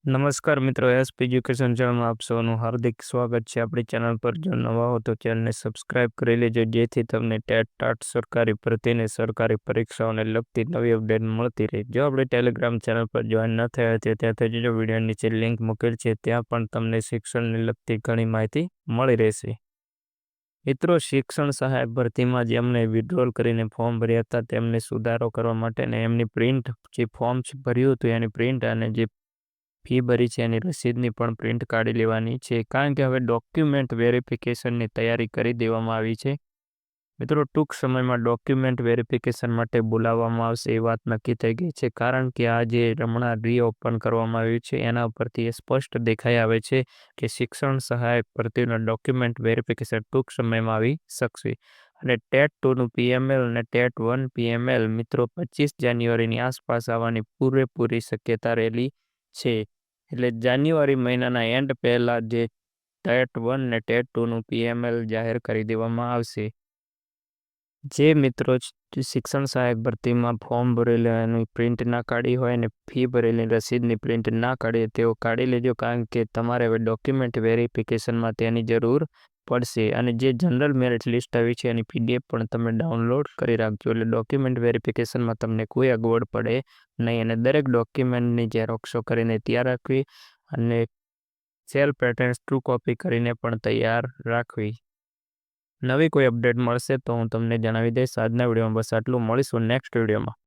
નમસ્કાર મિત્રો, SP education ચેનલમાં આપ સૌનું હાર્દિક સ્વાગત છે। આપણી ચેનલ પર જો નવા હો તો ચેનલને સબસ્ક્રાઇબ કરી લેજો, જેથી તમને ટાટ સરકારી ભરતીને સરકારી પરીક્ષાઓને લગતી નવી અપડેટ મળતી રહે। જો આપણે ટેલિગ્રામ ચેનલ પર જોઈન ન થયા હોય તો ત્યાંથી જજો, વિડીયો નીચે લિંક મૂકેલ છે, ત્યાં પણ તમને શિક્ષણને લગતી ઘણી માહિતી મળી રહેશે। મિત્રો, શિક્ષણ સહાયક ભરતીમાં જેમણે વિડ્રોલ કરીને ફોર્મ ભર્યા હતા તેમને સુધારો કરવા માટે ને એમની પ્રિન્ટ, જે ફોર્મ ભર્યું હતું એની પ્રિન્ટ અને જે ફી ભરી છે એની રસીદની પણ પ્રિન્ટ કાઢી લેવાની છે, કારણ કે હવે ડોક્યુમેન્ટ વેરિફિકેશનની તૈયારી કરી દેવામાં આવી છે। મિત્રો, ટૂંક સમયમાં ડોક્યુમેન્ટ વેરિફિકેશન માટે બોલાવવામાં આવશે એ વાત નક્કી થઈ ગઈ છે, કારણ કે આ જે હમણાં રીઓપન કરવામાં આવ્યું છે એના ઉપરથી એ સ્પષ્ટ દેખાઈ આવે છે કે શિક્ષણ સહાયક ભરતીનું ડોક્યુમેન્ટ વેરિફિકેશન ટૂંક સમયમાં આવી શકશે। અને ટેટ 2નું પીએમએલ અને ટેટ 1 પીએમએલ મિત્રો 25 જાન્યુઆરીની આસપાસ આવવાની પૂરેપૂરી શક્યતા રહેલી છે। એટલે જાન્યુઆરી મહિનાના એન્ડ પહેલાં જે ટેટ 1 ને ટેટ 2નું પીએમએલ જાહેર કરી દેવામાં આવશે। જે મિત્રો શિક્ષણ સહાયક ભરતીમાં ફોર્મ ભરેલું એની પ્રિન્ટ ના કાઢી હોય અને ફી ભરેલી રસીદની પ્રિન્ટ ના કાઢી તેઓ કાઢી લેજો, કારણ કે તમારે હવે ડોક્યુમેન્ટ વેરિફિકેશનમાં તેની જરૂર પડશે। અને જે જનરલ મેરિટ લિસ્ટ આવી છે એની પીડીએફ પણ તમે ડાઉનલોડ કરી રાખજો, એટલે ડોક્યુમેન્ટ વેરિફિકેશનમાં તમને કોઈ અગવડ પડે નહીં। અને દરેક ડોક્યુમેન્ટની ઝેરોક્ષો કરીને તૈયાર રાખવી અને સેલ્ફ એટેસ્ટ ટ્રુ કોપી કરીને પણ તૈયાર રાખવી। નવી કોઈ અપડેટ મળશે તો હું તમને જણાવી દઈશ। આજના વિડીયોમાં બસ આટલું, મળીશું નેક્સ્ટ વિડીયોમાં।